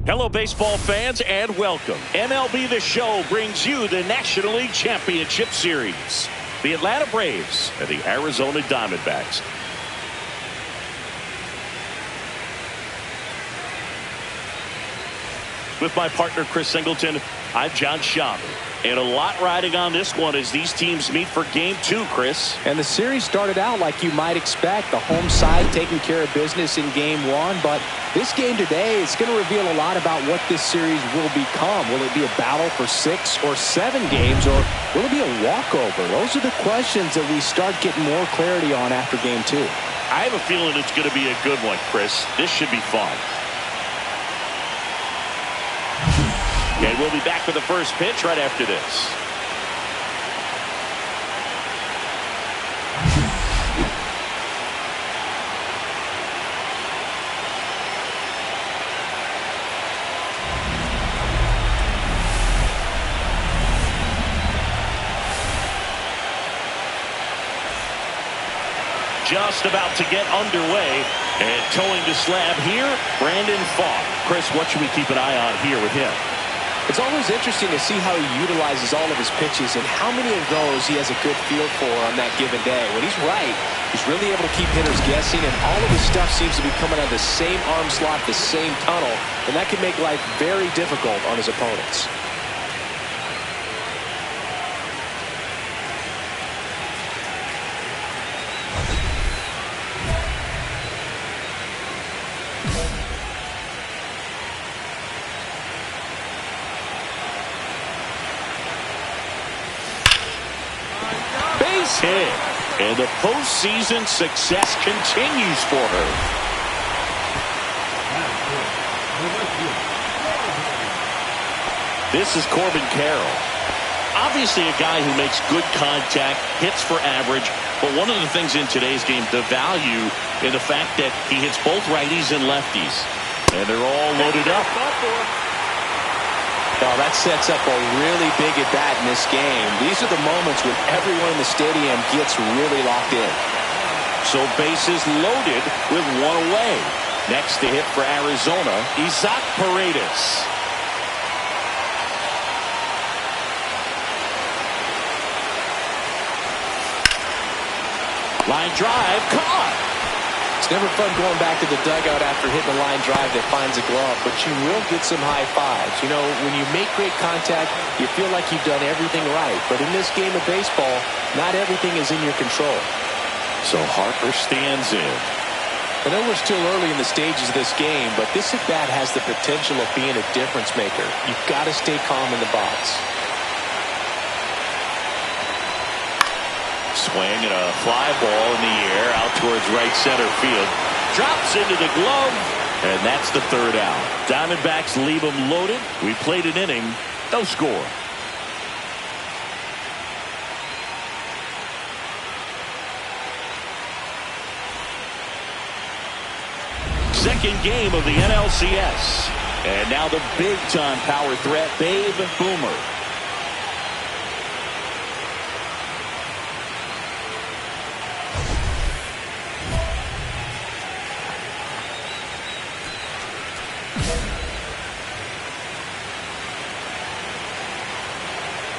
Hello, baseball fans, and welcome. MLB The Show brings you the National League Championship Series. The Atlanta Braves and the Arizona Diamondbacks. With my partner, Chris Singleton, I'm John Schaub. And a lot riding on this one as these teams meet for Game 2, Chris. And the series started out like you might expect. The home side taking care of business in Game 1. But this game today is going to reveal a lot about what this series will become. Will it be a battle for 6 or 7 games, or will it be a walkover? Those are the questions that we start getting more clarity on after Game 2. I have a feeling it's going to be a good one, Chris. This should be fun. And we'll be back with the first pitch right after this. Just about to get underway, and towing the slab here, Brandon Fogg. Chris, what should we keep an eye on here with him? It's always interesting to see how he utilizes all of his pitches and how many of those he has a good feel for on that given day. When he's right, he's really able to keep hitters guessing, and all of his stuff seems to be coming out of the same arm slot, the same tunnel, and that can make life very difficult on his opponents. Hit. And the postseason success continues for her. This is Corbin Carroll. Obviously a guy who makes good contact, hits for average, but one of the things in today's game, the value in the fact that he hits both righties and lefties. And they're all loaded up. Oh, that sets up a really big at-bat in this game. These are the moments when everyone in the stadium gets really locked in. So bases loaded with one away. Next to hit for Arizona, Isaac Paredes. Line drive, caught. It's never fun going back to the dugout after hitting a line drive that finds a glove, but you will get some high fives. You know, when you make great contact, you feel like you've done everything right. But in this game of baseball, not everything is in your control. So Harper stands in. I know we're still early in the stages of this game, but this at-bat has the potential of being a difference maker. You've got to stay calm in the box. Swing and a fly ball in the air out towards right center field. Drops into the glove, and that's the third out. Diamondbacks leave them loaded. We played an inning, no score. Second game of the NLCS. And now the big-time power threat, Babe Boomer.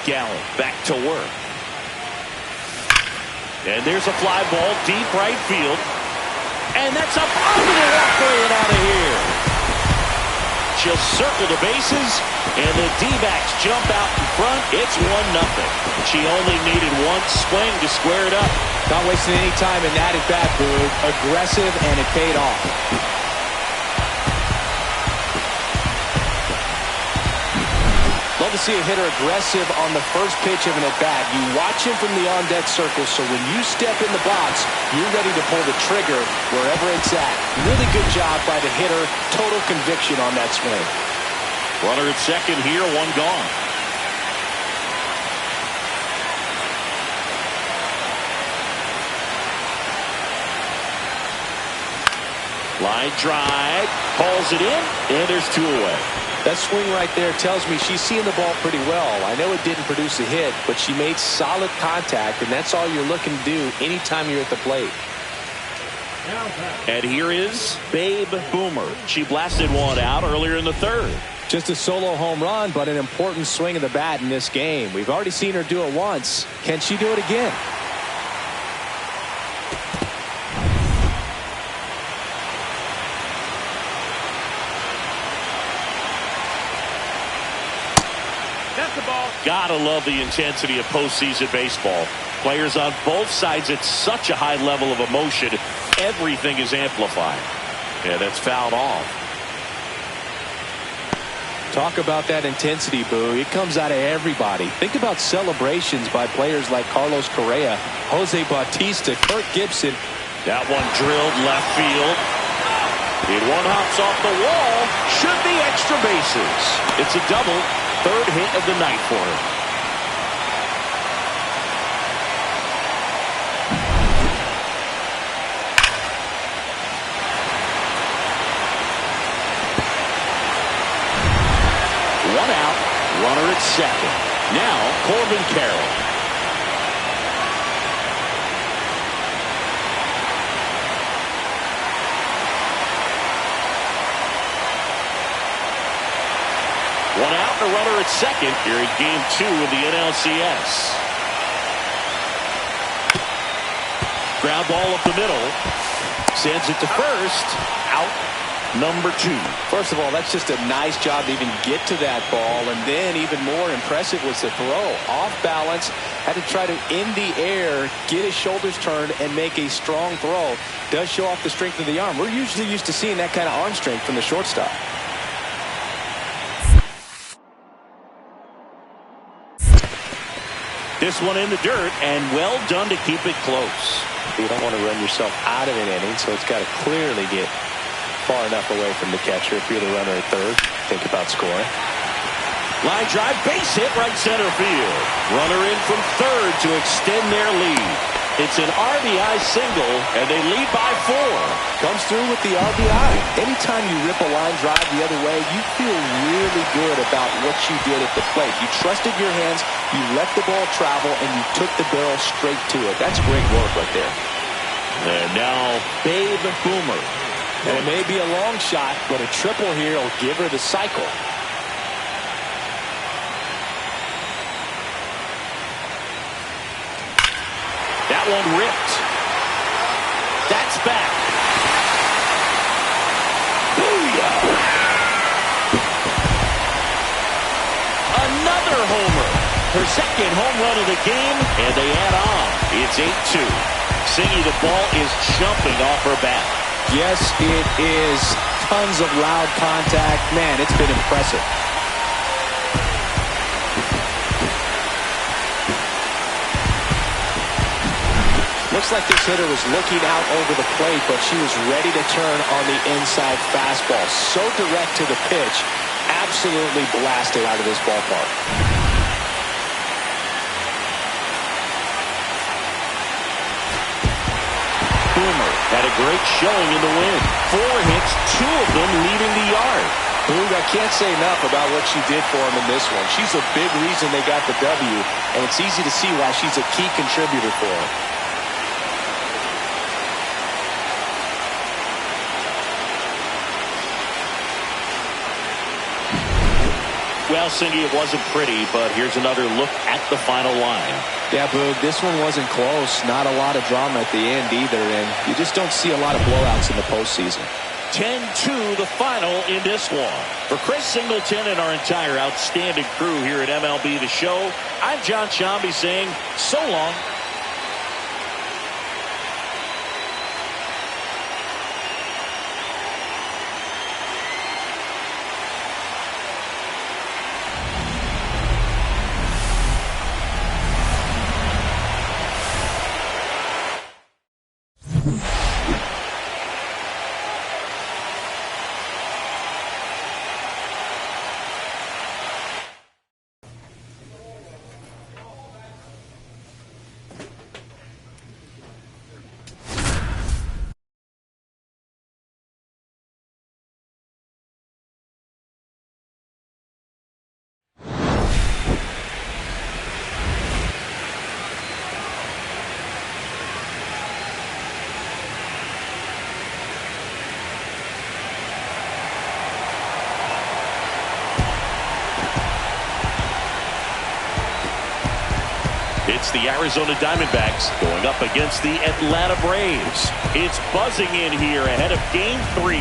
Gallen back to work. And there's a fly ball deep right field. And that's up over the walkway and out of here. She'll circle the bases, and the D-backs jump out in front. It's 1-0. She only needed one swing to square it up. Not wasting any time in that at-bat, Boog. Aggressive, and it paid off. Love to see a hitter aggressive on the first pitch of an at-bat. You watch him from the on-deck circle, so when you step in the box, you're ready to pull the trigger wherever it's at. Really good job by the hitter. Total conviction on that swing. Runner at second here, one gone. Line drive, hauls it in, and there's 2 away. That swing right there tells me she's seeing the ball pretty well. I know it didn't produce a hit, but she made solid contact, and that's all you're looking to do anytime you're at the plate. And here is Babe Boomer. She blasted one out earlier in the third. Just a solo home run, but an important swing of the bat in this game. We've already seen her do it once. Can she do it again? That's the ball. Gotta love the intensity of postseason baseball. Players on both sides at such a high level of emotion. Everything is amplified. Yeah, that's fouled off. Talk about that intensity, Boo. It comes out of everybody. Think about celebrations by players like Carlos Correa, Jose Bautista, Kirk Gibson. That one drilled left field. And one hops off the wall. Should be extra bases. It's a double. Third hit of the night for him. One out, runner at second. Now Corbin Carroll. One out, and a runner at second here in Game 2 of the NLCS. Ground ball up the middle. Sends it to first. Out number 2. First of all, that's just a nice job to even get to that ball, and then even more impressive was the throw. Off balance, had to try to in the air, get his shoulders turned, and make a strong throw. Does show off the strength of the arm. We're usually used to seeing that kind of arm strength from the shortstop. This one in the dirt, and well done to keep it close. You don't want to run yourself out of an inning, so it's got to clearly get far enough away from the catcher. If you're the runner at third, think about scoring. Line drive, base hit, right center field. Runner in from third to extend their lead. It's an RBI single, and they lead by 4. Comes through with the RBI. Anytime you rip a line drive the other way, you feel really good about what you did at the plate. You trusted your hands, you let the ball travel, and you took the barrel straight to it. That's great work right there. And now Babe Boomer. And it may be a long shot, but a triple here will give her the cycle. That one ripped. That's back. Booyah! Another homer. Her second home run of the game, and they add on. It's 8-2. Singy, the ball is jumping off her bat. Yes, it is. Tons of loud contact. Man, it's been impressive. Looks like this hitter was looking out over the plate, but she was ready to turn on the inside fastball. So direct to the pitch. Absolutely blasted out of this ballpark. Boomer had a great showing in the win. 4 hits, 2 of them leaving the yard. Boog, I can't say enough about what she did for him in this one. She's a big reason they got the W, and it's easy to see why she's a key contributor for him. Well, Cindy, it wasn't pretty, but here's another look at the final line. Yeah, Boog, this one wasn't close. Not a lot of drama at the end either, and you just don't see a lot of blowouts in the postseason. 10-2 the final in this one. For Chris Singleton and our entire outstanding crew here at MLB The Show, I'm John Shambi saying so long. It's the Arizona Diamondbacks going up against the Atlanta Braves. It's buzzing in here ahead of Game 3.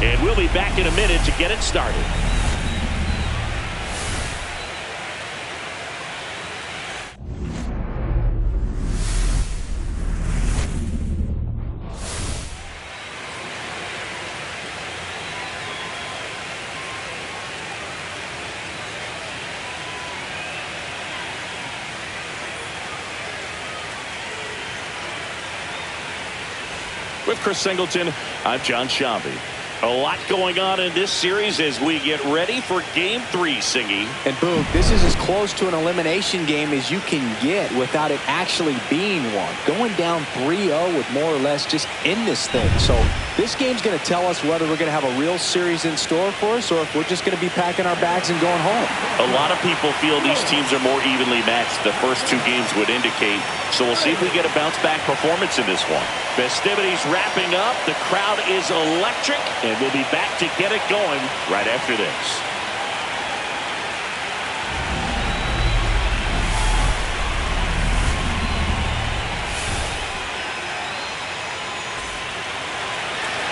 And we'll be back in a minute to get it started. With Chris Singleton, I'm John Shambi. A lot going on in this series as we get ready for Game 3, Singy. And Boog, this is as close to an elimination game as you can get without it actually being one. Going down 3-0 would more or less just end this thing. So this game's going to tell us whether we're going to have a real series in store for us or if we're just going to be packing our bags and going home. A lot of people feel these teams are more evenly matched. The first two games would indicate. So we'll see if we get a bounce-back performance in this one. Festivities wrapping up. The crowd is electric. And we'll be back to get it going right after this.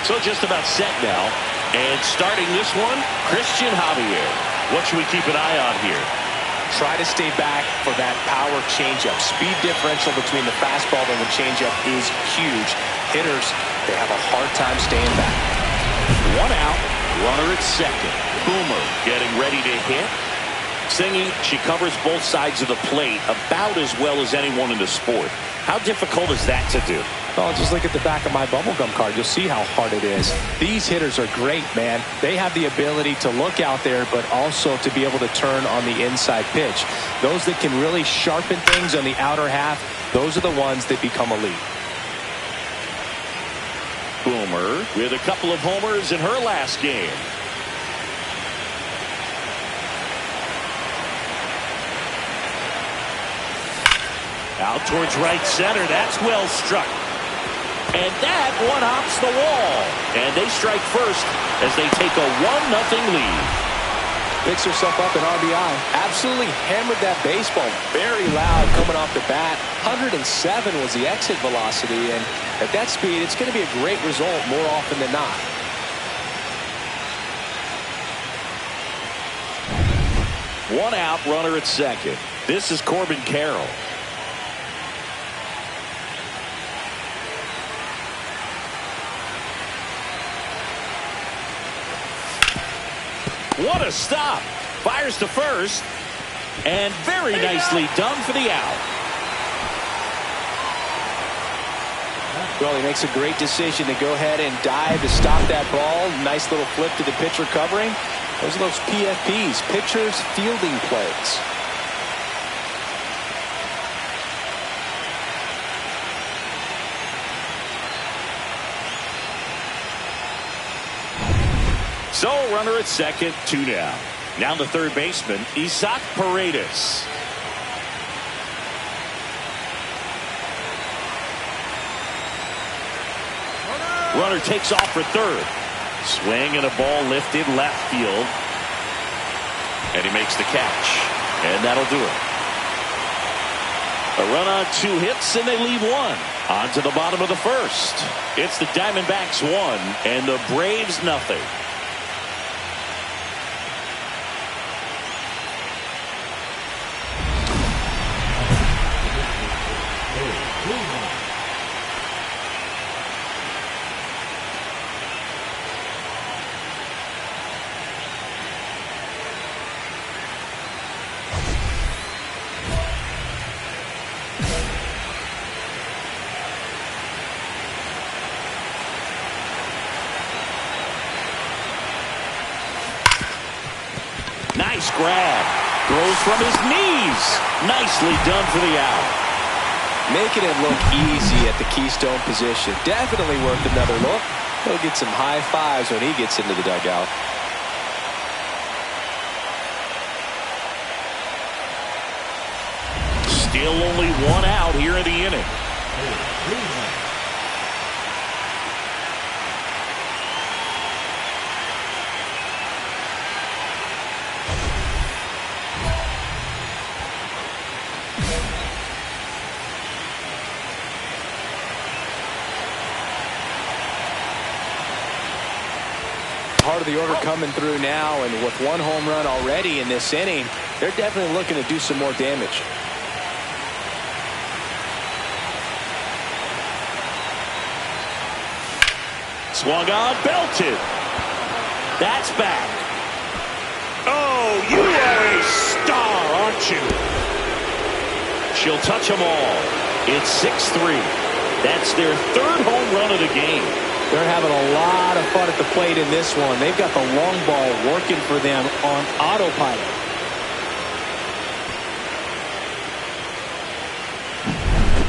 So just about set now. And starting this one, Christian Javier. What should we keep an eye on here? Try to stay back for that power changeup. Speed differential between the fastball and the changeup is huge. Hitters, they have a hard time staying back. One out, runner at second. Boomer getting ready to hit. Singy, she covers both sides of the plate about as well as anyone in the sport. How difficult is that to do? Oh, just look at the back of my bubblegum card. You'll see how hard it is. These hitters are great, man. They have the ability to look out there, but also to be able to turn on the inside pitch. Those that can really sharpen things on the outer half, those are the ones that become elite. Boomer with a couple of homers in her last game. Out towards right center. That's well struck. And that one hops the wall. And they strike first as they take a 1-0 lead. Picks herself up an RBI. Absolutely hammered that baseball. Very loud coming off the bat. 107 was the exit velocity. And at that speed, it's going to be a great result more often than not. One out, runner at second. This is Corbin Carroll. What a stop. Fires to first. And very nicely done for the out. Well, he makes a great decision to go ahead and dive to stop that ball. Nice little flip to the pitcher covering. Those are those PFPs, pitchers fielding plays. So, runner at second, 2 down. Now the third baseman, Isaac Paredes. Runner takes off for third. Swing and a ball lifted left field. And he makes the catch. And that'll do it. A run on 2 hits and they leave one. On to the bottom of the first. It's the Diamondbacks 1 and the Braves nothing. Nice grab. Throws from his knees. Nicely done for the out. Making it look easy at the keystone position. Definitely worth another look. He'll get some high fives when he gets into the dugout. Still only 1 out here in the inning. of the order coming through now, and with one home run already in this inning, they're definitely looking to do some more damage. Swung on, belted. That's back. Oh, you are a star, aren't you? She'll touch them all. It's 6-3. That's their third home run of the game. They're having a lot of fun at the plate in this one. They've got the long ball working for them on autopilot.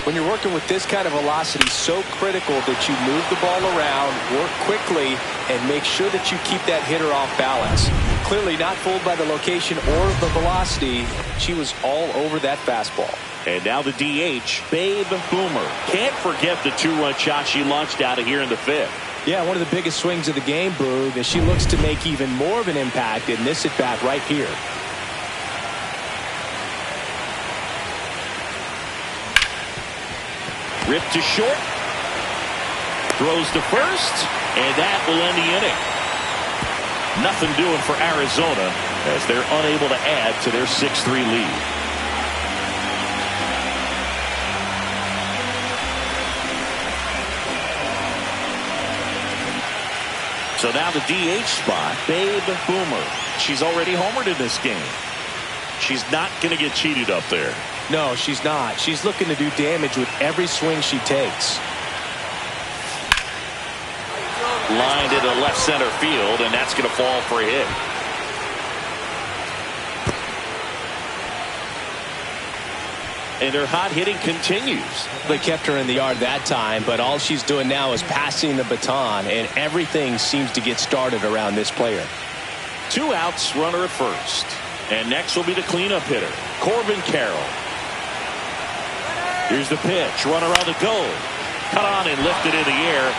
When you're working with this kind of velocity, so critical that you move the ball around, work quickly, and make sure that you keep that hitter off balance. Clearly not fooled by the location or the velocity. She was all over that fastball. And now the DH, Babe Boomer. Can't forget the two-run shot she launched out of here in the fifth. Yeah, one of the biggest swings of the game, Boog, and she looks to make even more of an impact in this at-bat right here. Ripped to short. Throws to first, and that will end the inning. Nothing doing for Arizona as they're unable to add to their 6-3 lead. So now the DH spot, Babe Boomer. She's already homered in this game. She's not going to get cheated up there. No, she's not. She's looking to do damage with every swing she takes. Lined into left center field, and that's going to fall for a hit. And her hot hitting continues. They kept her in the yard that time, but all she's doing now is passing the baton, and everything seems to get started around this player. 2 outs, runner at first. And next will be the cleanup hitter, Corbin Carroll. Here's the pitch, runner on the go. Cut on and lifted in the air.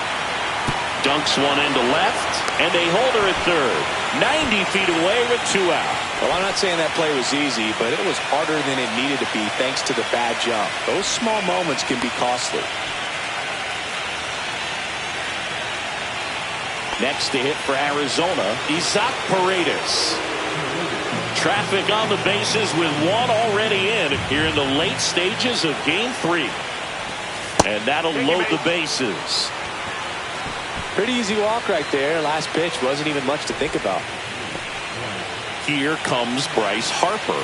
Dunks one into left, and they hold her at third. 90 feet away with 2 out. Well, I'm not saying that play was easy, but it was harder than it needed to be thanks to the bad jump. Those small moments can be costly. Next to hit for Arizona, Isaac Paredes. Traffic on the bases with one already in here in the late stages of Game 3. And that'll load the bases. Pretty easy walk right there. Last pitch wasn't even much to think about. Here comes Bryce Harper.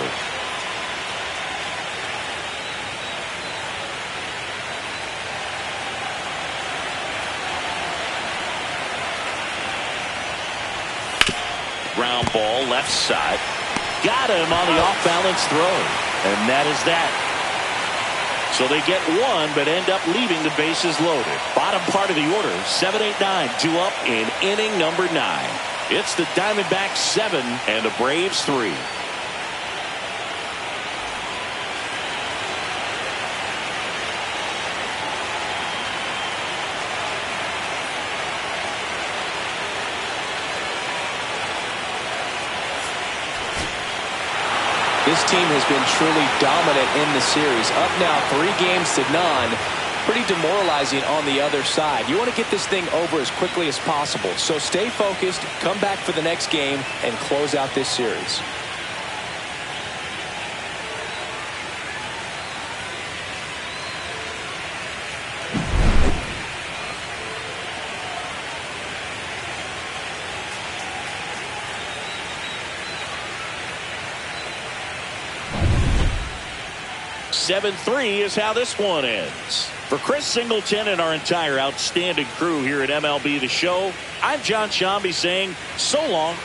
Ground ball left side. Got him on the off-balance throw. And that is that. So they get one, but end up leaving the bases loaded. Bottom part of the order, 7, 8, 9, 2 up in inning number 9. It's the Diamondbacks 7 and the Braves 3. This team has been truly dominant in the series. Up now 3 games to none. Pretty demoralizing on the other side. You want to get this thing over as quickly as possible. So stay focused, come back for the next game, and close out this series. (7-3) is how this one ends. For Chris Singleton and our entire outstanding crew here at MLB The Show, I'm John Shambi saying so long